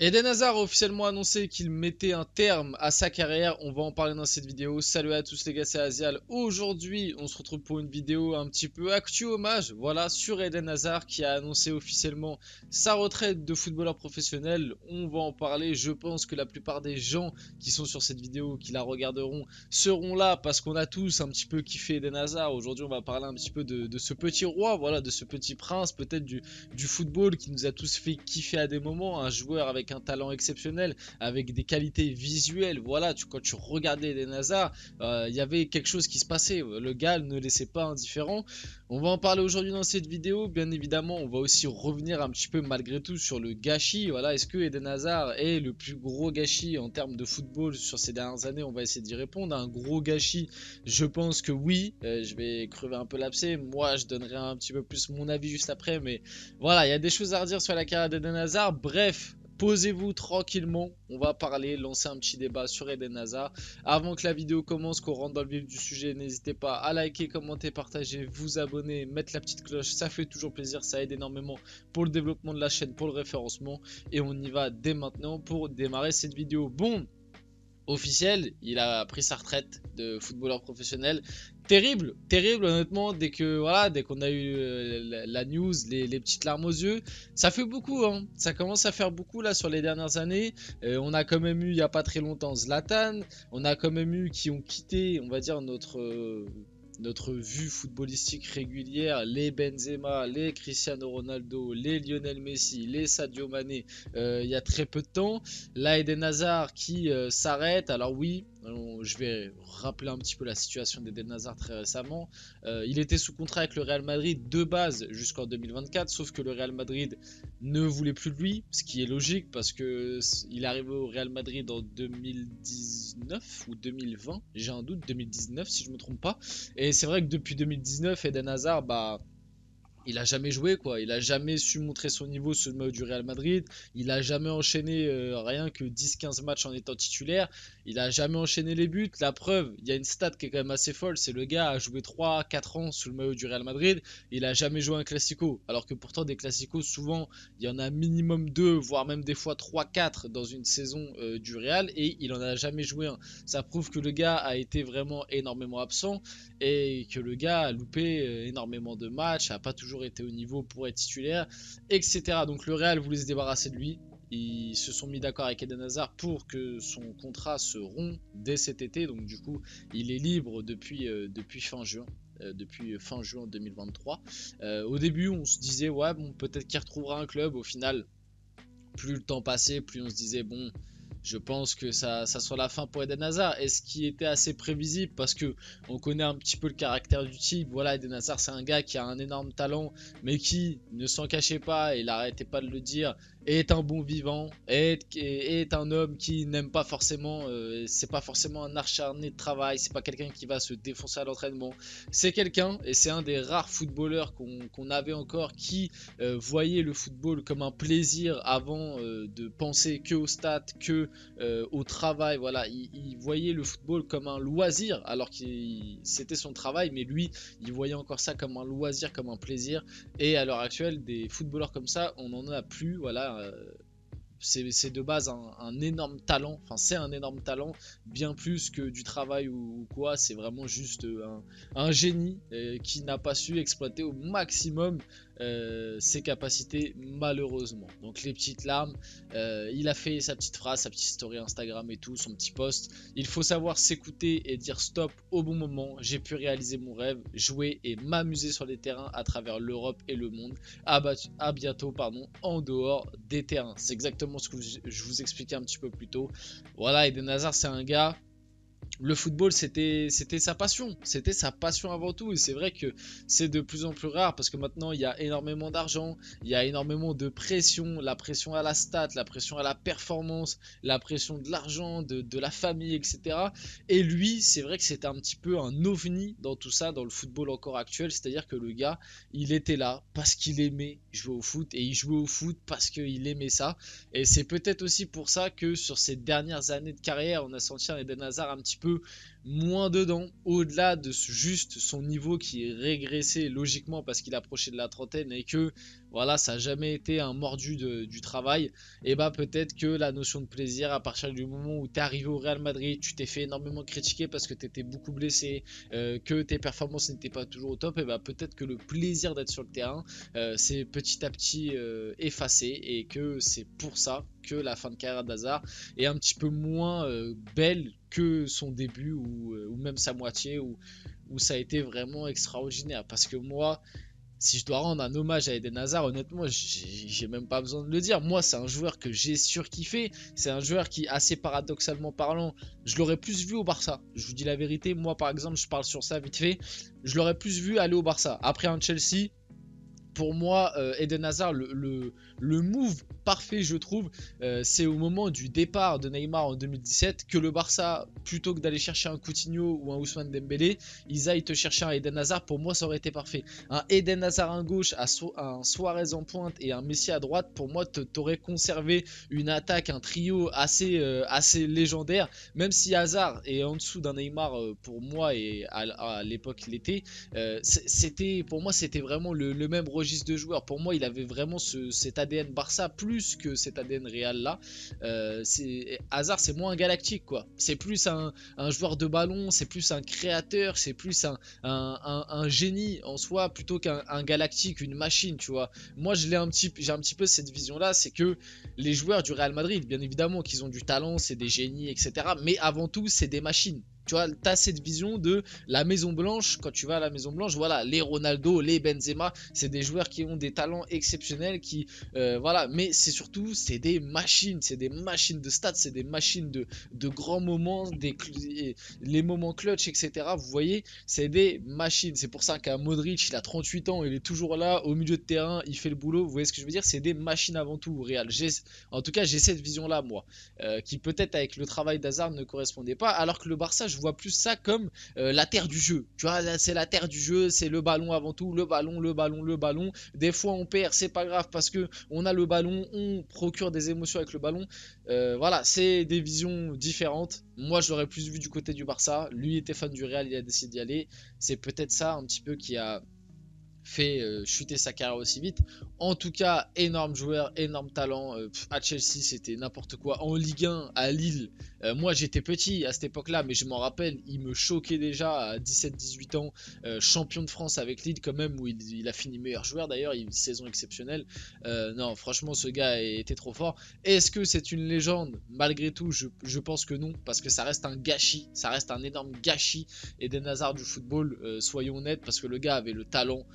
Eden Hazard a officiellement annoncé qu'il mettait un terme à sa carrière. On va en parler dans cette vidéo. Salut à tous les gars, c'est Azial. Aujourd'hui, on se retrouve pour une vidéo un petit peu actu hommage, voilà, sur Eden Hazard qui a annoncé officiellement sa retraite de footballeur professionnel. On va en parler. Je pense que la plupart des gens qui sont sur cette vidéo, qui la regarderont, seront là parce qu'on a tous un petit peu kiffé Eden Hazard. Aujourd'hui, on va parler un petit peu de ce petit roi, voilà, de ce petit prince, peut-être du football qui nous a tous fait kiffer à des moments. Un joueur avec un talent exceptionnel, avec des qualités visuelles. Voilà, quand tu regardais Eden Hazard, il y avait quelque chose qui se passait. Le gars ne laissait pas indifférent. On va en parler aujourd'hui dans cette vidéo. Bien évidemment, on va aussi revenir un petit peu malgré tout sur le gâchis. Voilà, est-ce que Eden Hazard est le plus gros gâchis en termes de football sur ces dernières années? On va essayer d'y répondre. Un gros gâchis, je pense que oui. Je vais crever un peu l'abcès. Moi, je donnerai un petit peu plus mon avis juste après. Mais voilà, il y a des choses à redire sur la carrière d'Eden Hazard. Bref, posez-vous tranquillement, on va parler, lancer un petit débat sur Eden Hazard. Avant que la vidéo commence, qu'on rentre dans le vif du sujet, n'hésitez pas à liker, commenter, partager, vous abonner, mettre la petite cloche, ça fait toujours plaisir, ça aide énormément pour le développement de la chaîne, pour le référencement. Et on y va dès maintenant pour démarrer cette vidéo. Bon, officiel, il a pris sa retraite de footballeur professionnel. Terrible, terrible honnêtement, dès qu'on a eu la news, les petites larmes aux yeux, ça fait beaucoup, hein. Ça commence à faire beaucoup là sur les dernières années. On a quand même eu il n'y a pas très longtemps Zlatan, on a quand même eu qui ont quitté, on va dire, notre vue footballistique régulière, les Benzema, les Cristiano Ronaldo, les Lionel Messi, les Sadio Mané, il y a très peu de temps. Là, Eden Hazard qui s'arrête. Alors oui, je vais rappeler un petit peu la situation d'Eden Hazard très récemment. Il était sous contrat avec le Real Madrid de base jusqu'en 2024, sauf que le Real Madrid ne voulait plus de lui, ce qui est logique parce que il est arrivé au Real Madrid en 2019 ou 2020, j'ai un doute, 2019 si je me trompe pas. Et c'est vrai que depuis 2019, Eden Hazard, il a jamais joué quoi, il a jamais su montrer son niveau sous le maillot du Real Madrid, il a jamais enchaîné rien que 10-15 matchs en étant titulaire, il a jamais enchaîné les buts. La preuve, il y a une stat qui est quand même assez folle, c'est le gars a joué 3-4 ans sous le maillot du Real Madrid, il a jamais joué un classico, alors que pourtant des classicos souvent il y en a minimum 2 voire même des fois 3-4 dans une saison du Real, et il en a jamais joué un. Ça prouve que le gars a été vraiment énormément absent et que le gars a loupé énormément de matchs, a pas toujours été au niveau pour être titulaire, etc. Donc le Real voulait se débarrasser de lui. Ils se sont mis d'accord avec Eden Hazard pour que son contrat se rompt dès cet été. Donc du coup, il est libre depuis fin juin. Depuis fin juin 2023. Au début, on se disait, ouais, bon, peut-être qu'il retrouvera un club. Au final, plus le temps passait, plus on se disait, bon, je pense que ça soit la fin pour Eden Hazard. Et ce qui était assez prévisible parce que on connaît un petit peu le caractère du type. Voilà, Eden Hazard, c'est un gars qui a un énorme talent, mais qui ne s'en cachait pas et il n'arrêtait pas de le dire, est un bon vivant, est un homme qui n'aime pas forcément, c'est pas forcément un acharné de travail, c'est pas quelqu'un qui va se défoncer à l'entraînement. C'est quelqu'un, et c'est un des rares footballeurs qu'on avait encore, qui voyait le football comme un plaisir avant de penser que aux stats, que au travail. Voilà, il voyait le football comme un loisir alors que c'était son travail, mais lui il voyait encore ça comme un loisir, comme un plaisir. Et à l'heure actuelle, des footballeurs comme ça, on n'en a plus. Voilà, c'est de base un énorme talent, enfin c'est un énorme talent, bien plus que du travail ou quoi, c'est vraiment juste un génie qui n'a pas su exploiter au maximum ses capacités malheureusement. Donc les petites larmes, il a fait sa petite phrase, sa petite story Instagram et tout, son petit post. Il faut savoir s'écouter et dire stop au bon moment. J'ai pu réaliser mon rêve, jouer et m'amuser sur les terrains à travers l'Europe et le monde. À bientôt en dehors des terrains. C'est exactement ce que je vous expliquais un petit peu plus tôt. Voilà, Eden Hazard, c'est un gars, le football c'était sa passion avant tout, et c'est vrai que c'est de plus en plus rare parce que maintenant il y a énormément d'argent, il y a énormément de pression, la pression à la stat, la pression à la performance, la pression de l'argent, de la famille, etc. Et lui, c'est vrai que c'était un petit peu un ovni dans tout ça, dans le football encore actuel, c'est-à-dire que le gars, il était là parce qu'il aimait jouer au foot, et il jouait au foot parce qu'il aimait ça. Et c'est peut-être aussi pour ça que sur ces dernières années de carrière, on a senti un Eden Hazard un petit peu moins dedans, au-delà de juste son niveau qui est régressé logiquement parce qu'il approchait de la trentaine et que voilà, ça n'a jamais été un mordu du travail, et bah peut-être que la notion de plaisir, à partir du moment où tu es arrivé au Real Madrid, tu t'es fait énormément critiquer parce que tu étais beaucoup blessé, que tes performances n'étaient pas toujours au top, et bah peut-être que le plaisir d'être sur le terrain c'est petit à petit effacé, et que c'est pour ça que la fin de carrière d'Hazard est un petit peu moins belle que son début, ou même sa moitié, où ça a été vraiment extraordinaire. Parce que moi, si je dois rendre un hommage à Eden Hazard, honnêtement, j'ai même pas besoin de le dire. Moi, c'est un joueur que j'ai surkiffé. C'est un joueur qui, assez paradoxalement parlant, je l'aurais plus vu au Barça. Je vous dis la vérité, moi par exemple, je parle sur ça vite fait. Je l'aurais plus vu aller au Barça. Après un Chelsea, pour moi, Eden Hazard, le move parfait, je trouve, c'est au moment du départ de Neymar en 2017 que le Barça, plutôt que d'aller chercher un Coutinho ou un Ousmane Dembélé, ils aillent te chercher un Eden Hazard. Pour moi, ça aurait été parfait. Un Eden Hazard à gauche, un Suarez en pointe et un Messi à droite, pour moi, t'aurais conservé une attaque, un trio assez légendaire. Même si Hazard est en dessous d'un Neymar, pour moi, et à l'époque l'était, pour moi, c'était vraiment le même registre de joueurs. Pour moi, il avait vraiment cet ADN Barça plus que cet ADN Real là. Hazard, c'est moins un galactique, quoi. C'est plus un joueur de ballon, c'est plus un créateur, c'est plus un génie en soi plutôt qu'un galactique, une machine, tu vois. Moi, j'ai un petit peu cette vision là, c'est que les joueurs du Real Madrid, bien évidemment qu'ils ont du talent, c'est des génies, etc. Mais avant tout, c'est des machines. Tu vois, tu as cette vision de la Maison Blanche. Quand tu vas à la Maison Blanche, voilà, les Ronaldo, les Benzema, c'est des joueurs qui ont des talents exceptionnels, voilà, mais c'est surtout, c'est des machines de stats, c'est des machines de grands moments, les moments clutch, etc. Vous voyez, c'est des machines. C'est pour ça qu'un Modric, il a 38 ans, il est toujours là, au milieu de terrain, il fait le boulot. Vous voyez ce que je veux dire? C'est des machines avant tout au Real. En tout cas, j'ai cette vision-là, moi, qui peut-être avec le travail d'Hazard ne correspondait pas, alors que le Barça, je vois plus ça comme la terre du jeu. Tu vois, c'est la terre du jeu, c'est le ballon avant tout, le ballon. Des fois on perd, c'est pas grave parce que on a le ballon, on procure des émotions avec le ballon. Voilà, c'est des visions différentes. Moi, je l'aurais plus vu du côté du Barça. Lui était fan du Real, il a décidé d'y aller. C'est peut-être ça un petit peu qui a fait chuter sa carrière aussi vite. En tout cas, énorme joueur, énorme talent. À Chelsea, c'était n'importe quoi. En Ligue 1, à Lille, moi j'étais petit à cette époque-là, mais je m'en rappelle, il me choquait déjà à 17-18 ans. Champion de France avec Lille, quand même, où il a fini meilleur joueur d'ailleurs, une saison exceptionnelle. Non, franchement, ce gars était trop fort. Est-ce que c'est une légende? Malgré tout, je pense que non, parce que ça reste un gâchis, ça reste un énorme gâchis. Eden Hazard du football, soyons honnêtes, parce que le gars avait le talent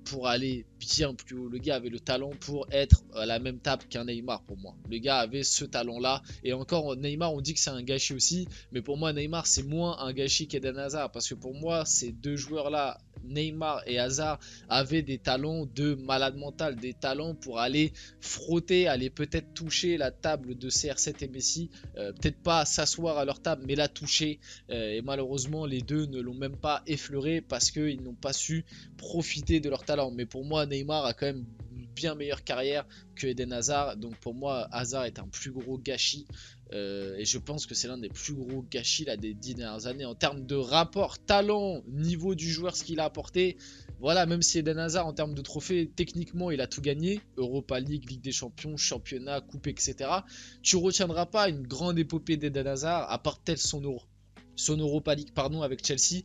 pour aller bien plus haut. Le gars avait le talent pour être à la même table qu'un Neymar pour moi. Le gars avait ce talent-là. Et encore, Neymar, on dit que c'est un gâchis aussi. Mais pour moi, Neymar, c'est moins un gâchis qu'Eden Hazard. Parce que pour moi, ces deux joueurs-là, Neymar et Hazard, avaient des talents de malade mental. Des talents pour aller frotter, aller peut-être toucher la table de CR7 et Messi. Peut-être pas s'asseoir à leur table, mais la toucher. Et malheureusement, les deux ne l'ont même pas effleuré parce qu'ils n'ont pas su profiter de leur talent. Mais pour moi, Neymar a quand même une bien meilleure carrière que Eden Hazard. Donc pour moi, Hazard est un plus gros gâchis. Et je pense que c'est l'un des plus gros gâchis là, des 10 dernières années en termes de rapport talent, niveau du joueur, ce qu'il a apporté. Voilà, même si Eden Hazard en termes de trophées, techniquement il a tout gagné, Europa League, Ligue des Champions, Championnat, Coupe, etc. Tu retiendras pas une grande épopée d'Eden Hazard à part tel son Europa League, pardon, avec Chelsea.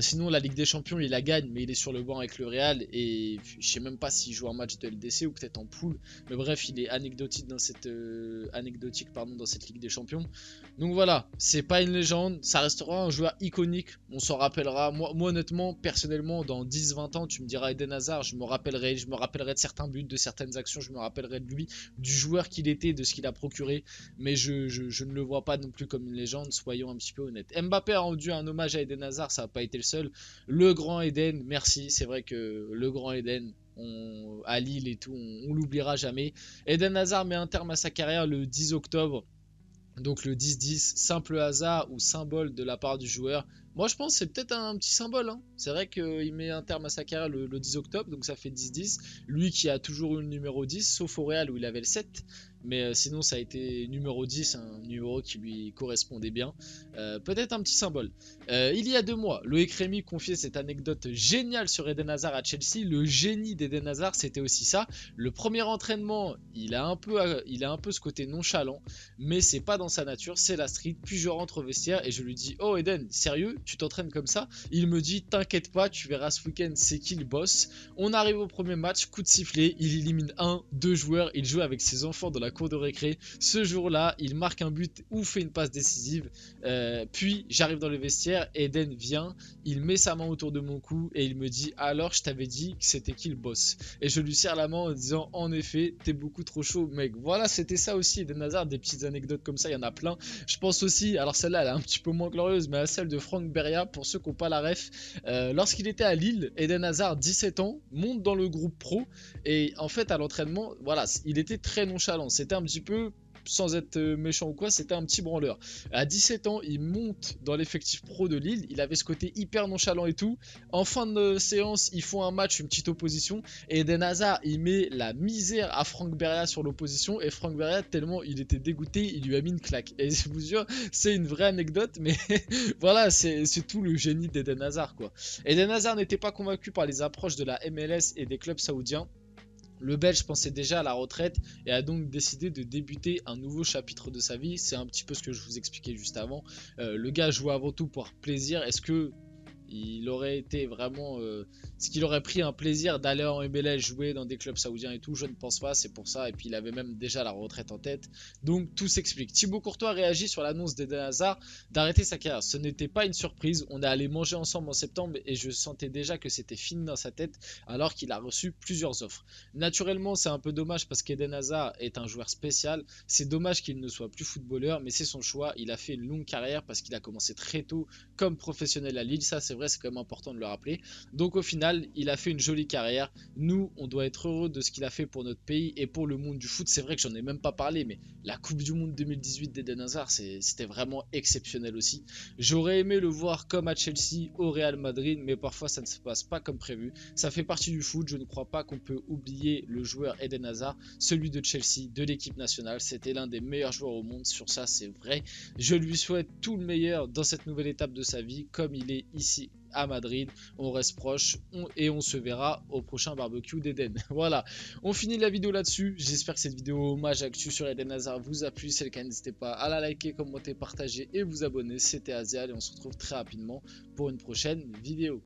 Sinon, la Ligue des Champions, il la gagne, mais il est sur le banc avec le Real. Et je sais même pas s'il joue un match de LDC ou peut-être en poule. Mais bref, il est anecdotique dans cette Ligue des Champions. Donc voilà, c'est pas une légende, ça restera un joueur iconique. On s'en rappellera. Moi, honnêtement, personnellement, dans 10-20 ans, tu me diras Eden Hazard, je me rappellerai de certains buts, de certaines actions, je me rappellerai de lui, du joueur qu'il était, de ce qu'il a procuré. Mais je ne le vois pas non plus comme une légende, soyons un petit peu honnêtes. Mbappé a rendu un hommage à Eden Hazard, ça n'a pas été le seul. Le grand Eden, merci, c'est vrai que le grand Eden, à Lille et tout, on l'oubliera jamais. Eden Hazard met un terme à sa carrière le 10 octobre. Donc le 10-10, simple hasard ou symbole de la part du joueur, Moi, je pense que c'est peut-être un petit symbole, hein. C'est vrai qu'il met un terme à sa carrière le 10 octobre, donc ça fait 10-10. Lui qui a toujours eu le numéro 10, sauf au Real où il avait le 7. Mais sinon, ça a été numéro 10, un numéro qui lui correspondait bien. Peut-être un petit symbole. Il y a 2 mois, Loïc Rémy confiait cette anecdote géniale sur Eden Hazard à Chelsea. Le génie d'Eden Hazard, c'était aussi ça. Le premier entraînement, il a un peu ce côté nonchalant, mais c'est pas dans sa nature, c'est la street. Puis je rentre au vestiaire et je lui dis: oh Eden, sérieux, tu t'entraînes comme ça? Il me dit: t'inquiète pas, tu verras ce week-end, c'est qui le boss. On arrive au premier match, coup de sifflet, il élimine 2 joueurs, il joue avec ses enfants dans la cour de récré. Ce jour-là, il marque un but ou fait une passe décisive. Puis j'arrive dans le vestiaire, Eden vient, il met sa main autour de mon cou et il me dit: alors je t'avais dit que c'était qui le boss? Et je lui serre la main en disant: en effet, t'es beaucoup trop chaud mec. Voilà, c'était ça aussi Eden Hazard, des petites anecdotes comme ça, il y en a plein. Je pense aussi, alors celle-là elle est un petit peu moins glorieuse, mais à celle de Franck Beria, pour ceux qui n'ont pas la ref. Lorsqu'il était à Lille, Eden Hazard, 17 ans, monte dans le groupe pro et en fait à l'entraînement, voilà, il était très nonchalant. C'était un petit peu, sans être méchant ou quoi, c'était un petit branleur. À 17 ans, il monte dans l'effectif pro de Lille, il avait ce côté hyper nonchalant et tout. En fin de séance, ils font un match, une petite opposition, et Eden Hazard, il met la misère à Franck Beria sur l'opposition, et Franck Beria, tellement il était dégoûté, il lui a mis une claque. Et je vous jure, c'est une vraie anecdote, mais voilà, c'est tout le génie d'Eden Hazard, quoi. Eden Hazard n'était pas convaincu par les approches de la MLS et des clubs saoudiens. Le Belge pensait déjà à la retraite et a donc décidé de débuter un nouveau chapitre de sa vie. C'est un petit peu ce que je vous expliquais juste avant. Le gars jouait avant tout pour plaisir. Est-ce que il aurait été vraiment... est-ce qu'il aurait pris un plaisir d'aller en MLS jouer dans des clubs saoudiens et tout? Je ne pense pas, c'est pour ça. Et puis il avait même déjà la retraite en tête. Donc tout s'explique. Thibaut Courtois réagit sur l'annonce d'Eden Hazard d'arrêter sa carrière. Ce n'était pas une surprise. On est allé manger ensemble en septembre et je sentais déjà que c'était fini dans sa tête alors qu'il a reçu plusieurs offres. Naturellement, c'est un peu dommage parce qu'Eden Hazard est un joueur spécial. C'est dommage qu'il ne soit plus footballeur, mais c'est son choix. Il a fait une longue carrière parce qu'il a commencé très tôt comme professionnel à Lille. Ça, c'est vrai, c'est quand même important de le rappeler. Donc au final, il a fait une jolie carrière. Nous, on doit être heureux de ce qu'il a fait pour notre pays et pour le monde du foot. C'est vrai que j'en ai même pas parlé, mais la Coupe du Monde 2018 d'Eden Hazard, c'était vraiment exceptionnel aussi. J'aurais aimé le voir comme à Chelsea, au Real Madrid, mais parfois ça ne se passe pas comme prévu. Ça fait partie du foot. Je ne crois pas qu'on peut oublier le joueur Eden Hazard, celui de Chelsea, de l'équipe nationale. C'était l'un des meilleurs joueurs au monde. Sur ça, c'est vrai. Je lui souhaite tout le meilleur dans cette nouvelle étape de sa vie, comme il est ici à Madrid. On reste proche et on se verra au prochain barbecue d'Eden. Voilà, on finit la vidéo là-dessus. J'espère que cette vidéo hommage actu sur Eden Hazard vous a plu. Si c'est le cas, n'hésitez pas à la liker, commenter, partager et vous abonner. C'était Azial et on se retrouve très rapidement pour une prochaine vidéo.